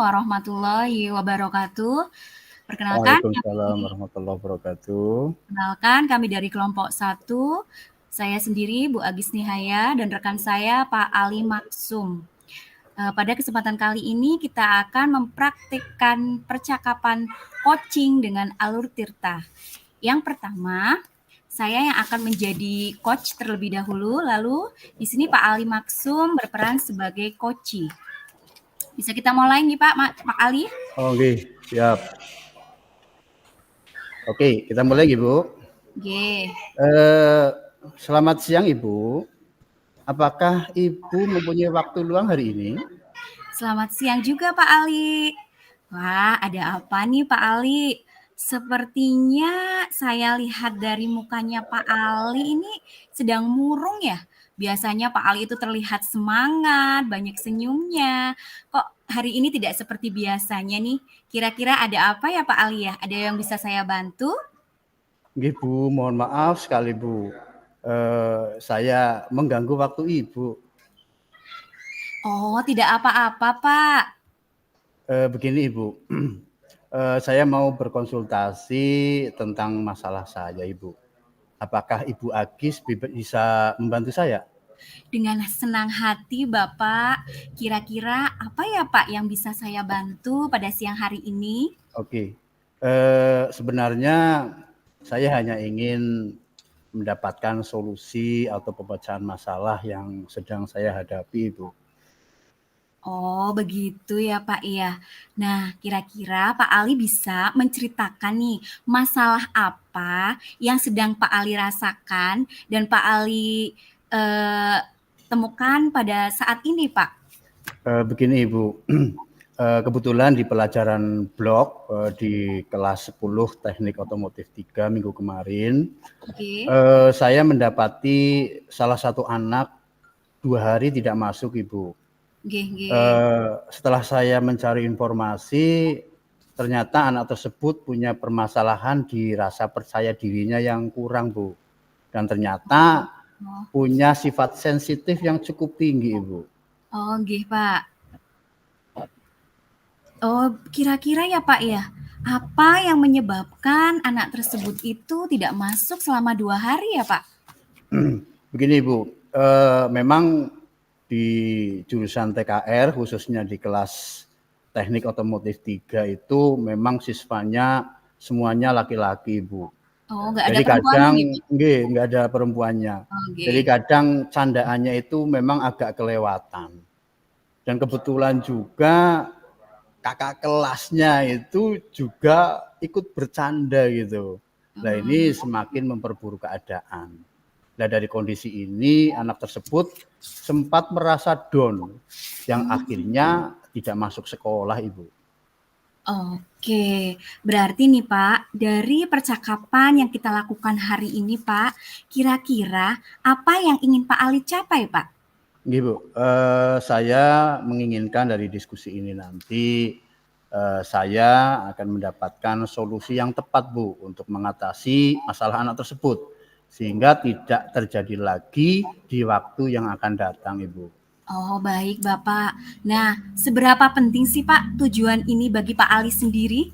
warahmatullahi wabarakatuh. Waalaikumsalam warahmatullahi wabarakatuh. Kami dari kelompok 1. Saya sendiri Bu Agis Nihaya dan rekan saya Pak Ali Maksum. Pada kesempatan kali ini kita akan mempraktikkan percakapan coaching dengan Alur Tirta. Yang pertama, saya yang akan menjadi coach terlebih dahulu, lalu di sini Pak Ali Maksum berperan sebagai coachee. Bisa kita mulai nih Pak Ali? Oke, siap. Oke, kita mulai Ibu. Oke. Selamat siang Ibu. Apakah Ibu mempunyai waktu luang hari ini? Selamat siang juga Pak Ali. Wah, ada apa nih Pak Ali? Sepertinya saya lihat dari mukanya Pak Ali ini sedang murung ya. Biasanya Pak Ali itu terlihat semangat, banyak senyumnya. Kok hari ini tidak seperti biasanya nih? Kira-kira ada apa ya Pak Ali ya? Ada yang bisa saya bantu? Ibu, mohon maaf sekali Bu. Saya mengganggu waktu Ibu. Oh, tidak apa-apa Pak. Begini Ibu, saya mau berkonsultasi tentang masalah saya Ibu. Apakah Ibu Agis bisa membantu saya? Dengan senang hati Bapak. Kira-kira apa ya Pak yang bisa saya bantu pada siang hari ini? Oke, sebenarnya saya hanya ingin mendapatkan solusi atau pemecahan masalah yang sedang saya hadapi, Ibu. Oh, begitu ya Pak ya. Nah, kira-kira Pak Ali bisa menceritakan nih masalah apa yang sedang Pak Ali rasakan dan Pak Ali temukan pada saat ini, Pak? Begini Ibu, kebetulan di pelajaran blog di kelas 10 Teknik Otomotif 3 minggu kemarin, saya mendapati salah satu anak 2 hari tidak masuk Ibu. Setelah saya mencari informasi, ternyata anak tersebut punya permasalahan di rasa percaya dirinya yang kurang Bu, dan ternyata punya sifat sensitif yang cukup tinggi Ibu. Oh, nggih Pak. Oh, kira-kira ya Pak ya, apa yang menyebabkan anak tersebut itu tidak masuk selama 2 hari ya Pak? Begini Ibu, memang di jurusan TKR khususnya di kelas Teknik Otomotif 3 itu memang siswanya semuanya laki-laki Ibu. Oh, nggak ada Jadi kadang perempuannya? nggak ada perempuannya. Jadi Oke. kadang candaannya itu memang agak kelewatan. Dan kebetulan juga kakak kelasnya itu juga ikut bercanda gitu. Nah ini semakin memperburuk keadaan. Nah dari kondisi ini anak tersebut sempat merasa down yang akhirnya tidak masuk sekolah Ibu. Oke, berarti nih Pak, dari percakapan yang kita lakukan hari ini Pak, kira-kira apa yang ingin Pak Ali capai Pak? Ibu, saya menginginkan dari diskusi ini nanti saya akan mendapatkan solusi yang tepat Bu untuk mengatasi masalah anak tersebut sehingga tidak terjadi lagi di waktu yang akan datang Ibu. Oh baik Bapak. Nah, seberapa penting sih Pak tujuan ini bagi Pak Ali sendiri?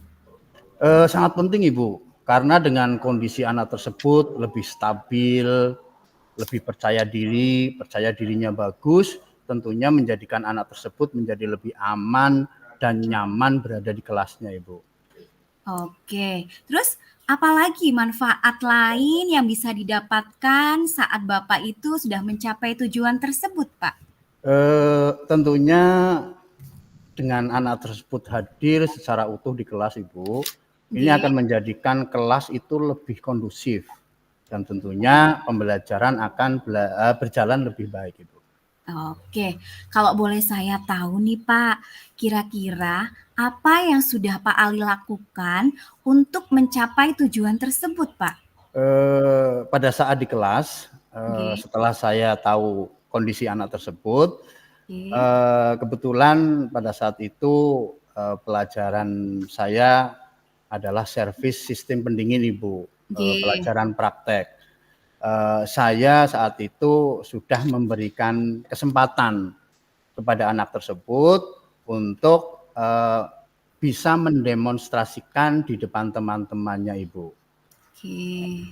Sangat penting Ibu, karena dengan kondisi anak tersebut lebih stabil, lebih percaya dirinya bagus, tentunya menjadikan anak tersebut menjadi lebih aman dan nyaman berada di kelasnya Ibu. Oke, terus apalagi manfaat lain yang bisa didapatkan saat Bapak itu sudah mencapai tujuan tersebut Pak? Tentunya dengan anak tersebut hadir secara utuh di kelas Ibu, ini akan menjadikan kelas itu lebih kondusif dan tentunya pembelajaran akan berjalan lebih baik Ibu. Oke, kalau boleh saya tahu nih Pak, kira-kira apa yang sudah Pak Ali lakukan untuk mencapai tujuan tersebut Pak? Pada saat di kelas, setelah saya tahu kondisi anak tersebut, kebetulan pada saat itu pelajaran saya adalah servis sistem pendingin Ibu, pelajaran praktek. Saya saat itu sudah memberikan kesempatan kepada anak tersebut untuk bisa mendemonstrasikan di depan teman-temannya, Ibu. Oke.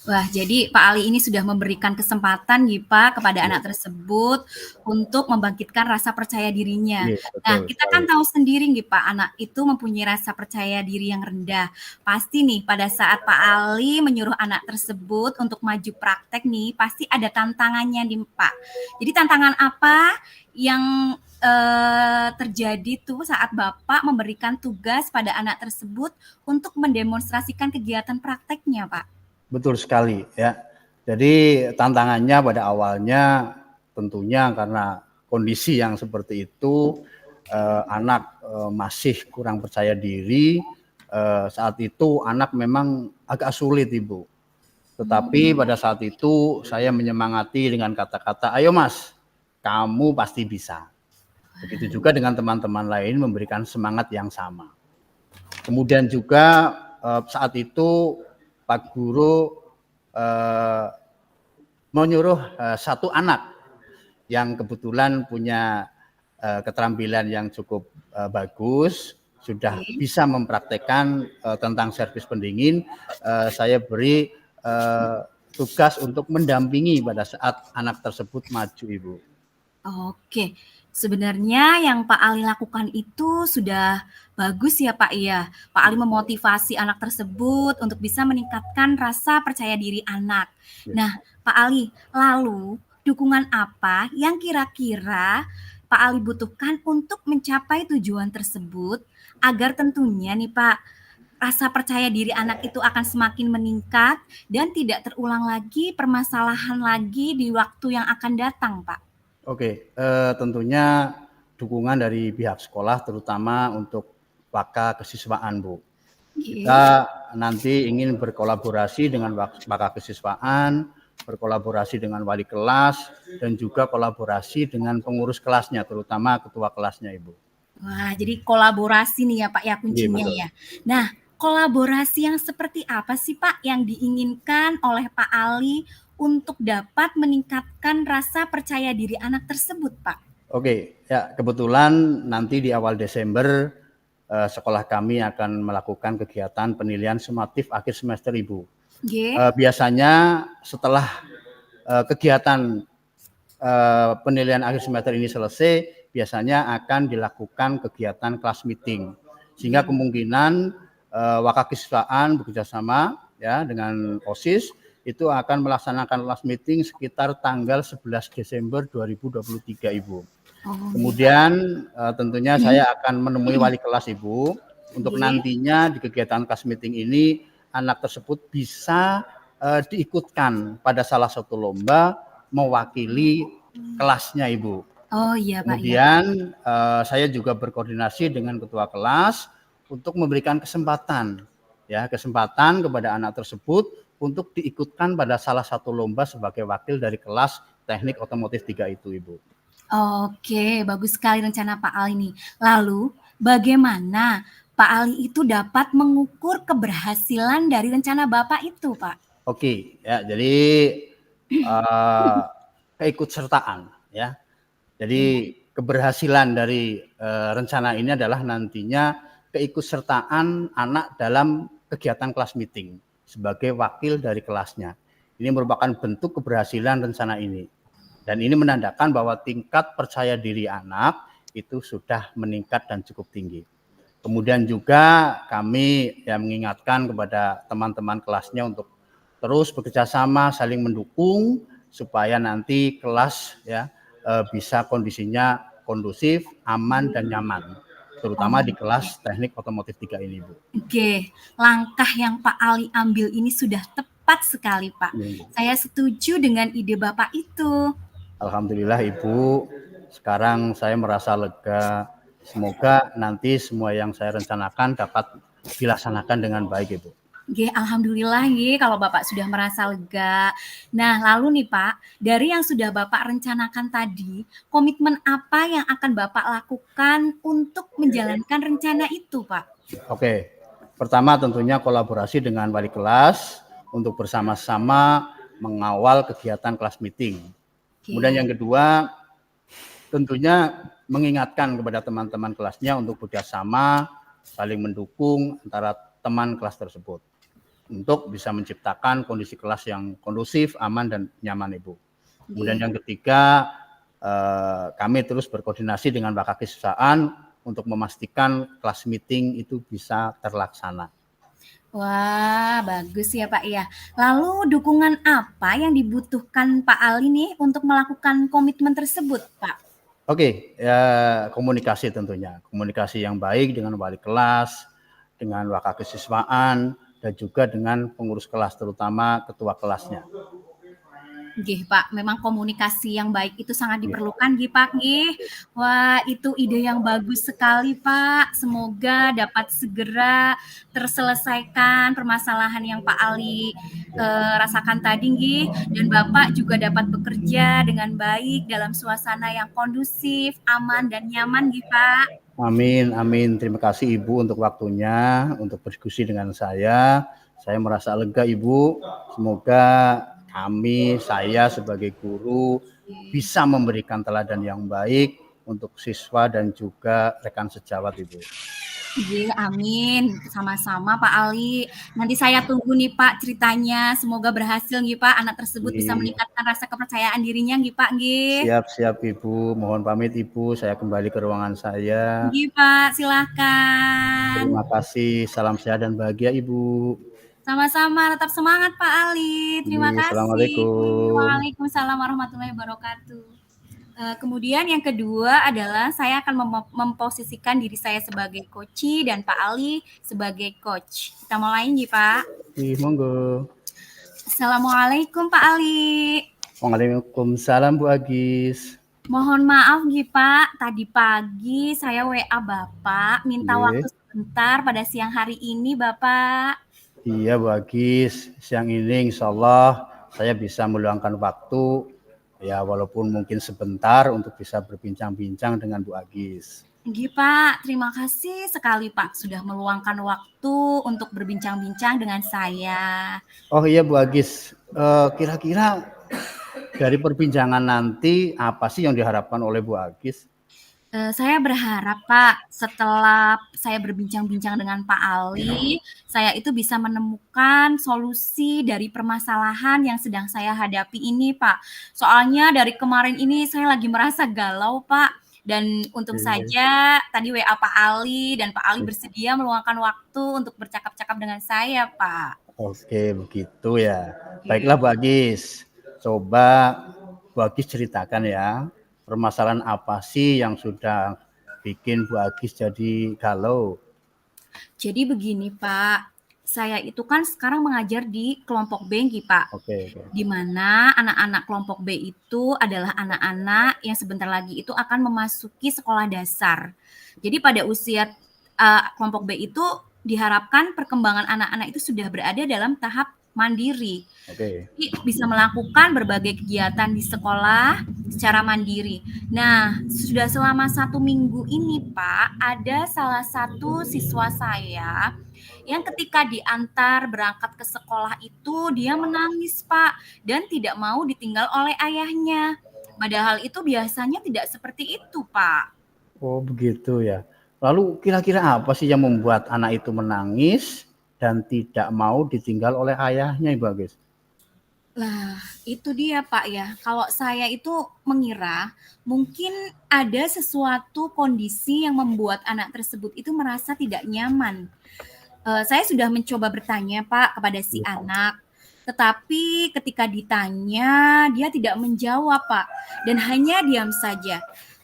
Wah, jadi Pak Ali ini sudah memberikan kesempatan nih Pak kepada anak tersebut untuk membangkitkan rasa percaya dirinya. Iya, Nah, betul kita sekali. kan tahu sendiri nih Pak, anak itu mempunyai rasa percaya diri yang rendah. Pasti nih pada saat Pak Ali menyuruh anak tersebut untuk maju praktek nih, pasti ada tantangannya nih Pak. Jadi tantangan apa yang terjadi tuh saat Bapak memberikan tugas pada anak tersebut untuk mendemonstrasikan kegiatan prakteknya, Pak? Betul sekali ya. Jadi tantangannya pada awalnya tentunya karena kondisi yang seperti itu, anak masih kurang percaya diri. Saat itu anak memang agak sulit, Ibu. Tetapi pada saat itu saya menyemangati dengan kata-kata, "Ayo Mas, kamu pasti bisa." Begitu juga dengan teman-teman lain memberikan semangat yang sama. Kemudian juga saat itu Pak Guru menyuruh satu anak yang kebetulan punya keterampilan yang cukup bagus, sudah Oke. bisa mempraktekkan tentang servis pendingin. Saya beri tugas untuk mendampingi pada saat anak tersebut maju, Ibu. Oke, sebenarnya yang Pak Ali lakukan itu sudah bagus ya Pak ya. Pak Ali memotivasi anak tersebut untuk bisa meningkatkan rasa percaya diri anak. Ya. Nah, Pak Ali, lalu dukungan apa yang kira-kira Pak Ali butuhkan untuk mencapai tujuan tersebut agar tentunya nih Pak, rasa percaya diri anak itu akan semakin meningkat dan tidak terulang lagi permasalahan lagi di waktu yang akan datang, Pak? Oke, tentunya dukungan dari pihak sekolah terutama untuk Waka Kesiswaan, Bu. Oke. Kita nanti ingin berkolaborasi dengan Waka Kesiswaan, berkolaborasi dengan wali kelas, dan juga kolaborasi dengan pengurus kelasnya, terutama ketua kelasnya, Ibu. Wah, jadi kolaborasi nih ya Pak ya Iya, kuncinya betul. ya. Nah, kolaborasi yang seperti apa sih Pak yang diinginkan oleh Pak Ali untuk dapat meningkatkan rasa percaya diri anak tersebut, Pak? Oke, ya kebetulan nanti di awal Desember sekolah kami akan melakukan kegiatan penilaian sumatif akhir semester, Ibu. Nggih. Biasanya setelah kegiatan penilaian akhir semester ini selesai, biasanya akan dilakukan kegiatan kelas meeting. Sehingga kemungkinan Wakakiswaan bekerjasama ya dengan OSIS itu akan melaksanakan kelas meeting sekitar tanggal 11 Desember 2023, Ibu. Oh, Kemudian tentunya saya akan menemui wali kelas, Ibu, untuk nggih. nantinya di kegiatan kelas meeting ini anak tersebut bisa diikutkan pada salah satu lomba mewakili kelasnya, Ibu. Oh iya Pak ya. Kemudian saya juga berkoordinasi dengan ketua kelas untuk memberikan kesempatan kepada anak tersebut untuk diikutkan pada salah satu lomba sebagai wakil dari kelas teknik otomotif 3 itu, Ibu. Oke, bagus sekali rencana Pak Ali nih. Lalu, bagaimana Pak Ali itu dapat mengukur keberhasilan dari rencana Bapak itu, Pak? Oke, ya jadi keikutsertaan ya. Jadi keberhasilan dari rencana ini adalah nantinya keikutsertaan anak dalam kegiatan kelas meeting sebagai wakil dari kelasnya. Ini merupakan bentuk keberhasilan rencana ini. Dan ini menandakan bahwa tingkat percaya diri anak itu sudah meningkat dan cukup tinggi. Kemudian juga kami mengingatkan kepada teman-teman kelasnya untuk terus bekerja sama, saling mendukung supaya nanti kelas bisa kondisinya kondusif, aman dan nyaman, terutama di kelas teknik otomotif 3 ini, Bu. Oke, langkah yang Pak Ali ambil ini sudah tepat sekali, Pak. Saya setuju dengan ide Bapak itu. Alhamdulillah, Ibu. Sekarang saya merasa lega. Semoga nanti semua yang saya rencanakan dapat dilaksanakan dengan baik, Ibu. Nggih, alhamdulillah nggih kalau Bapak sudah merasa lega. Nah, lalu nih Pak, dari yang sudah Bapak rencanakan tadi, komitmen apa yang akan Bapak lakukan untuk menjalankan rencana itu, Pak? Oke, pertama tentunya kolaborasi dengan wali kelas untuk bersama-sama mengawal kegiatan kelas meeting. Kemudian yang kedua, tentunya mengingatkan kepada teman-teman kelasnya untuk bekerjasama, saling mendukung antara teman kelas tersebut untuk bisa menciptakan kondisi kelas yang kondusif, aman, dan nyaman, Ibu. Kemudian yang ketiga, kami terus berkoordinasi dengan Pak Kakisiswaan untuk memastikan kelas meeting itu bisa terlaksana. Wah, bagus ya Pak ya. Lalu dukungan apa yang dibutuhkan Pak Ali nih untuk melakukan komitmen tersebut, Pak? Oke, ya komunikasi tentunya. Komunikasi yang baik dengan wali kelas, dengan wakakesiswaan, dan juga dengan pengurus kelas, terutama ketua kelasnya. Nggih, Pak, memang komunikasi yang baik itu sangat diperlukan nggih, Pak, nggih. Wah, itu ide yang bagus sekali, Pak. Semoga dapat segera terselesaikan permasalahan yang Pak Ali rasakan tadi nggih, dan Bapak juga dapat bekerja dengan baik dalam suasana yang kondusif, aman dan nyaman nggih, Pak. Amin, amin. Terima kasih Ibu untuk waktunya, untuk berdiskusi dengan saya. Saya merasa lega Ibu. Semoga saya sebagai guru bisa memberikan teladan yang baik untuk siswa dan juga rekan sejawat Ibu. Iya, amin. Sama-sama Pak Ali. Nanti saya tunggu nih Pak ceritanya. Semoga berhasil nih Pak. Anak tersebut bisa meningkatkan rasa kepercayaan dirinya nih Pak. Siap Ibu. Mohon pamit Ibu. Saya kembali ke ruangan saya. Nggih Pak, silahkan. Terima kasih. Salam sehat dan bahagia Ibu. Sama-sama. Tetap semangat Pak Ali. Terima kasih. Assalamualaikum. Waalaikumsalam warahmatullahi wabarakatuh. Kemudian yang kedua adalah saya akan memposisikan diri saya sebagai coach dan Pak Ali sebagai coach. Kita mulai nih Pak. Monggo. Assalamualaikum Pak Ali. Waalaikumsalam Bu Agis. Mohon maaf nih Pak, tadi pagi saya WA Bapak minta waktu sebentar pada siang hari ini Bapak. Iya Bu Agis, siang ini insya Allah saya bisa meluangkan waktu ya walaupun mungkin sebentar untuk bisa berbincang-bincang dengan Bu Agis. Nggih Pak, terima kasih sekali Pak sudah meluangkan waktu untuk berbincang-bincang dengan saya. Oh iya Bu Agis, kira-kira dari perbincangan nanti apa sih yang diharapkan oleh Bu Agis? Saya berharap Pak, setelah saya berbincang-bincang dengan Pak Ali, saya itu bisa menemukan solusi dari permasalahan yang sedang saya hadapi ini Pak. Soalnya dari kemarin ini saya lagi merasa galau Pak. Dan untung saja tadi WA Pak Ali dan Pak Ali bersedia meluangkan waktu untuk bercakap-cakap dengan saya Pak. Oke, begitu ya. Baiklah Bu Agis, coba Bu Agis ceritakan ya. Permasalahan apa sih yang sudah bikin Bu Agis jadi galau? Jadi begini Pak, saya itu kan sekarang mengajar di kelompok B Pak. Di mana anak-anak kelompok B itu adalah anak-anak yang sebentar lagi itu akan memasuki sekolah dasar. Jadi pada usia kelompok B itu diharapkan perkembangan anak-anak itu sudah berada dalam tahap mandiri. Jadi bisa melakukan berbagai kegiatan di sekolah secara mandiri. Nah, sudah selama 1 minggu ini Pak, ada salah satu siswa saya yang ketika diantar berangkat ke sekolah itu dia menangis Pak dan tidak mau ditinggal oleh ayahnya. Padahal itu biasanya tidak seperti itu Pak. Oh begitu ya. Lalu kira-kira apa sih yang membuat anak itu menangis dan tidak mau ditinggal oleh ayahnya Ibu Agis? Lah, itu dia Pak ya. Kalau saya itu mengira mungkin ada sesuatu kondisi yang membuat anak tersebut itu merasa tidak nyaman. Saya sudah mencoba bertanya Pak kepada si anak, tetapi ketika ditanya dia tidak menjawab Pak dan hanya diam saja.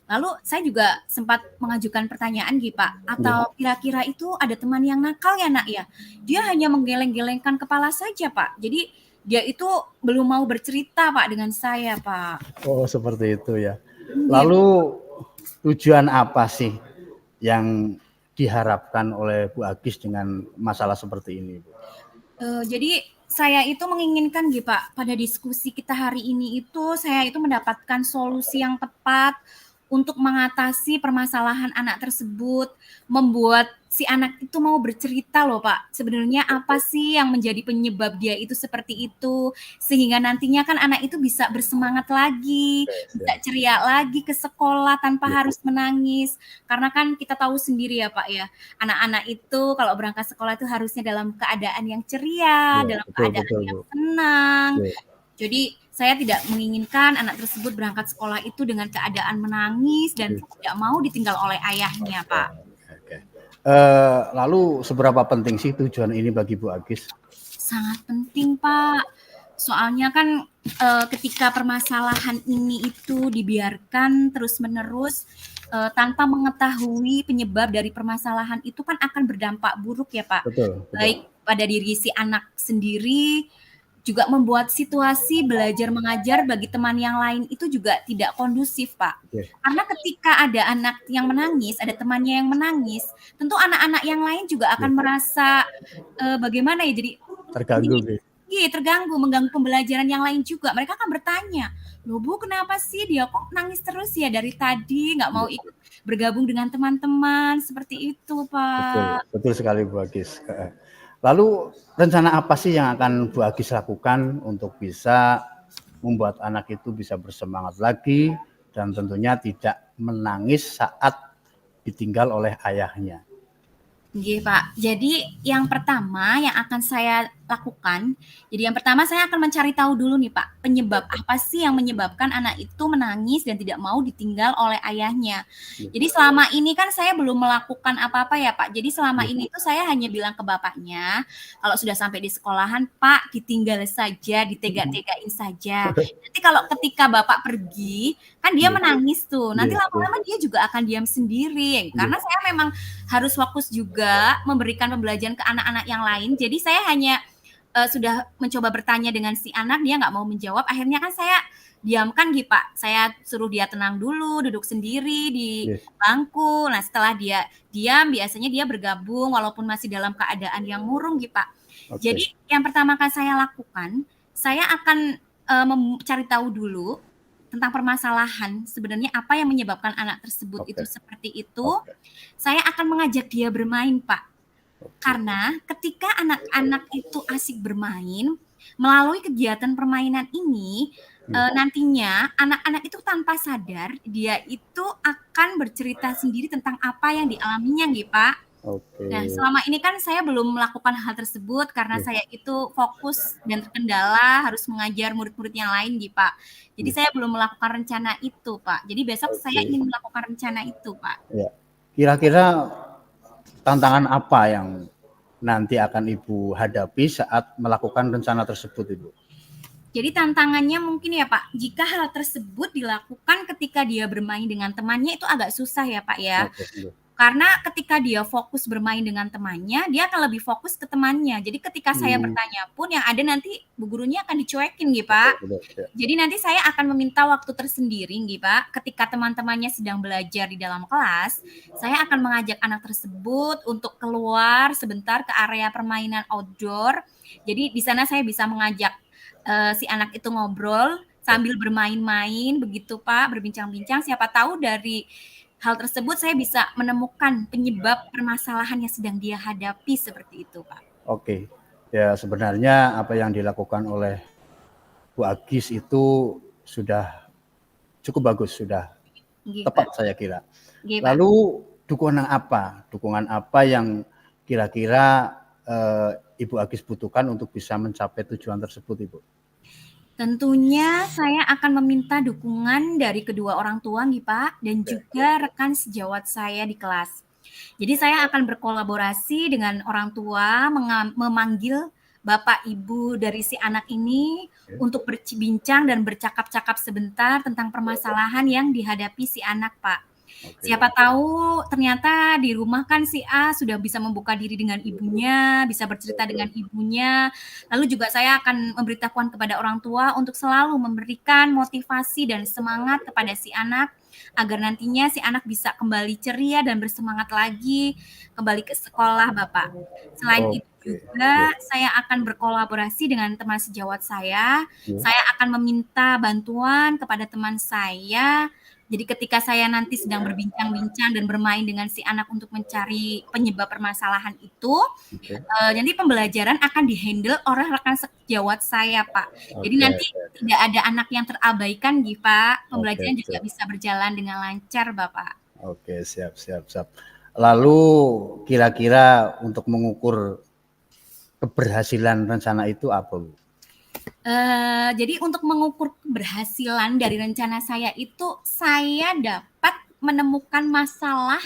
Lalu saya juga sempat mengajukan pertanyaan gitu Pak, atau kira-kira itu ada teman yang nakal ya Nak ya? Dia hanya menggeleng-gelengkan kepala saja Pak. Jadi dia itu belum mau bercerita Pak dengan saya Pak. Oh seperti itu ya. Lalu tujuan apa sih yang diharapkan oleh Bu Agis dengan masalah seperti ini Bu? Jadi saya itu menginginkan Pak, pada diskusi kita hari ini itu saya itu mendapatkan solusi yang tepat untuk mengatasi permasalahan anak tersebut, membuat si anak itu mau bercerita loh Pak, sebenarnya apa sih yang menjadi penyebab dia itu seperti itu, sehingga nantinya kan anak itu bisa bersemangat lagi, bisa Siap. ceria lagi ke sekolah tanpa Iya, harus menangis. Karena kan kita tahu sendiri ya Pak ya, anak-anak itu kalau berangkat sekolah itu harusnya dalam keadaan yang ceria, iya, dalam betul keadaan betul, yang Bu. tenang. Iya, Jadi saya tidak menginginkan anak tersebut berangkat sekolah itu dengan keadaan menangis dan iya. tidak mau ditinggal oleh ayahnya, Oke, Pak. oke. Lalu seberapa penting sih tujuan ini bagi Bu Agis? Sangat penting, Pak. Soalnya kan ketika permasalahan ini itu dibiarkan terus-menerus tanpa mengetahui penyebab dari permasalahan itu kan akan berdampak buruk ya, Pak. Betul betul. Baik pada diri si anak sendiri, juga membuat situasi belajar mengajar bagi teman yang lain itu juga tidak kondusif, Pak. Oke, Karena ketika ada anak yang menangis, ada temannya yang menangis, tentu anak-anak yang lain juga iya. akan merasa bagaimana ya, jadi Terganggu gitu. iya, terganggu, mengganggu pembelajaran yang lain juga. Mereka akan bertanya, "Loh Bu, kenapa sih dia kok nangis terus ya dari tadi, nggak mau Iya, ikut bergabung dengan teman-teman?" Seperti itu, betul, Pak. betul sekali Bu Agis. Heeh. Lalu rencana apa sih yang akan Bu Agis lakukan untuk bisa membuat anak itu bisa bersemangat lagi dan tentunya tidak menangis saat ditinggal oleh ayahnya? Nggih, Pak. Jadi yang pertama yang akan saya lakukan, jadi yang pertama saya akan mencari tahu dulu nih, Pak, penyebab apa sih yang menyebabkan anak itu menangis dan tidak mau ditinggal oleh ayahnya. Iya, Jadi selama ini kan saya belum melakukan apa-apa ya, Pak. Jadi selama iya, ini tuh saya hanya bilang ke bapaknya, kalau sudah sampai di sekolahan, "Pak, ditinggal saja, ditega-tegain saja. Nanti kalau ketika Bapak pergi, kan dia iya, menangis tuh. Nanti iya, betul. lama-lama dia juga akan diam sendiri." Iya, Karena saya memang harus fokus juga memberikan pembelajaran ke anak-anak yang lain. Jadi saya hanya sudah mencoba bertanya dengan si anak, dia nggak mau menjawab. Akhirnya kan saya diamkan gitu Pak. Saya suruh dia tenang dulu, duduk sendiri di iya, bangku. Nah setelah dia diam, biasanya dia bergabung walaupun masih dalam keadaan yang murung gitu Pak. oke, Jadi yang pertama kali saya lakukan, saya akan mencari tahu dulu tentang permasalahan sebenarnya apa yang menyebabkan anak tersebut itu oke, seperti itu. oke, Saya akan mengajak dia bermain, Pak. oke. Karena ketika anak-anak itu asik bermain, melalui kegiatan permainan ini, Iya, nantinya anak-anak itu tanpa sadar, dia itu akan bercerita sendiri tentang apa yang dialaminya nggih, Pak. oke, Nah, selama ini kan saya belum melakukan hal tersebut karena iya, saya itu fokus dan terkendala harus mengajar murid-murid yang lain nggih, Pak. Jadi iya, saya belum melakukan rencana itu, Pak. Jadi besok saya oke, ingin melakukan rencana itu, Pak. iya. Kira-kira tantangan apa yang nanti akan Ibu hadapi saat melakukan rencana tersebut, Ibu? Jadi tantangannya mungkin ya Pak, jika hal tersebut dilakukan ketika dia bermain dengan temannya itu agak susah ya Pak ya. Oke, iya, Karena ketika dia fokus bermain dengan temannya, dia akan lebih fokus ke temannya. Jadi ketika saya mmm, bertanya pun yang ada nanti bu gurunya akan dicuekin gitu betul Pak. betul, iya, Jadi nanti saya akan meminta waktu tersendiri gitu Pak, ketika teman-temannya sedang belajar di dalam kelas, saya akan mengajak anak tersebut untuk keluar sebentar ke area permainan outdoor. Jadi di sana saya bisa mengajak si anak itu ngobrol sambil bermain-main begitu Pak, berbincang-bincang. Siapa tahu dari hal tersebut saya bisa menemukan penyebab permasalahan yang sedang dia hadapi seperti itu Pak. oke. Ya sebenarnya apa yang dilakukan oleh Bu Agis itu sudah cukup bagus, sudah Nggih Pak. tepat saya kira. Nggih Pak. Lalu dukungan apa yang kira-kira, Ibu Agis butuhkan untuk bisa mencapai tujuan tersebut, Ibu? Tentunya saya akan meminta dukungan dari kedua orang tua nih Pak, dan Oke, juga rekan sejawat saya di kelas. Jadi saya akan berkolaborasi dengan orang tua, memanggil bapak ibu dari si anak ini oke, untuk berbincang dan bercakap-cakap sebentar tentang permasalahan yang dihadapi si anak Pak. oke, Siapa tahu ternyata di rumah kan si A sudah bisa membuka diri dengan ibunya, bisa bercerita dengan ibunya. Lalu juga saya akan memberitahukan kepada orang tua untuk selalu memberikan motivasi dan semangat kepada si anak agar nantinya si anak bisa kembali ceria dan bersemangat lagi kembali ke sekolah, Bapak. Selain itu oke, iya, juga saya akan berkolaborasi dengan teman sejawat saya. iya, Saya akan meminta bantuan kepada teman saya Jadi ketika saya nanti sedang berbincang-bincang dan bermain dengan si anak untuk mencari penyebab permasalahan itu, Oke. nanti pembelajaran akan di-handle oleh rekan sejawat saya, Pak. Jadi Oke nanti oke. tidak ada anak yang terabaikan gitu, Pak. Oke Pembelajaran juga oke. bisa berjalan dengan lancar, Bapak. Oke, siap siap siap. Lalu kira-kira untuk mengukur keberhasilan rencana itu apa, Bu? Jadi untuk mengukur keberhasilan dari rencana saya itu, saya dapat menemukan masalah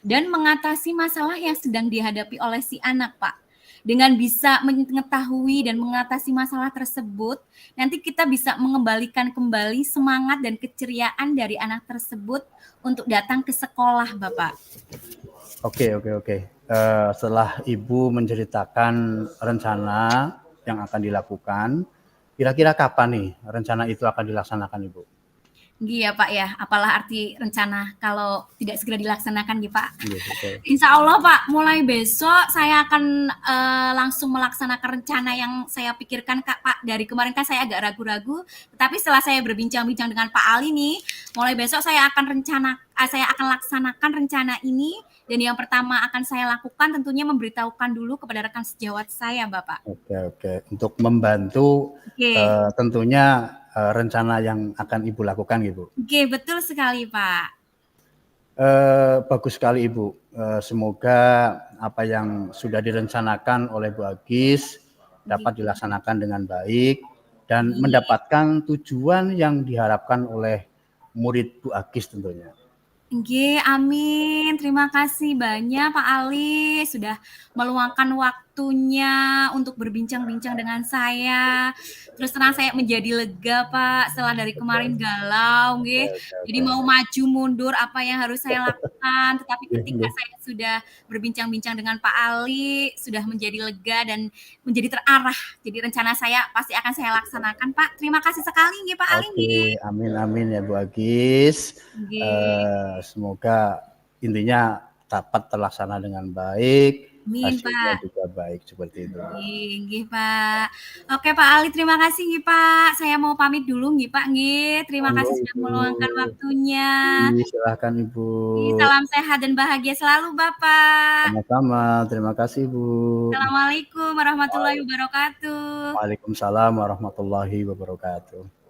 dan mengatasi masalah yang sedang dihadapi oleh si anak, Pak. Dengan bisa mengetahui dan mengatasi masalah tersebut, nanti kita bisa mengembalikan kembali semangat dan keceriaan dari anak tersebut untuk datang ke sekolah, Bapak. Oke oke oke. Setelah Ibu menceritakan rencana yang akan dilakukan, kira-kira kapan nih rencana itu akan dilaksanakan, Ibu? Iya Pak ya, apalah arti rencana kalau tidak segera dilaksanakan gitu Pak. Iya, betul. Insya Allah Pak, mulai besok saya akan langsung melaksanakan rencana yang saya pikirkan Kak Pak. Dari kemarin kan saya agak ragu-ragu, tetapi setelah saya berbincang-bincang dengan Pak Ali nih, mulai besok saya akan laksanakan rencana ini. Dan yang pertama akan saya lakukan tentunya memberitahukan dulu kepada rekan sejawat saya Bapak. Oke oke. Untuk membantu Oke, tentunya rencana yang akan Ibu lakukan gitu. oke betul sekali Pak. Bagus sekali Ibu. Semoga apa yang sudah direncanakan oleh Bu Agis dapat dilaksanakan dengan baik dan mendapatkan tujuan yang diharapkan oleh murid Bu Agis tentunya. Nggih, amin. Terima kasih banyak Pak Ali sudah meluangkan waktunya untuk berbincang-bincang dengan saya. Terus terang saya menjadi lega Pak setelah dari kemarin galau nggih. Oke, Jadi oke. mau maju mundur apa yang harus saya lakukan, tetapi Nggih, ketika nggih. saya sudah berbincang-bincang dengan Pak Ali, sudah menjadi lega dan menjadi terarah. Jadi rencana saya pasti akan saya laksanakan Pak. Terima kasih sekali nggih Pak Ali Oke, nggih. amin amin ya Bu Agis. Nggih. Semoga intinya dapat terlaksana dengan baik, Amin hasilnya Pak. juga baik seperti itu. Nggih nggih, Pak. Oke, Pak Ali, terima kasih nggih, Pak. Saya mau pamit dulu nggih, Pak, nggih. Terima Monggo kasih sudah Ibu. meluangkan waktunya. Silakan Ibu. Nggih, salam sehat dan bahagia selalu, Bapak. Sama-sama, terima kasih Bu. Assalamualaikum warahmatullahi wabarakatuh. Waalaikumsalam warahmatullahi wabarakatuh.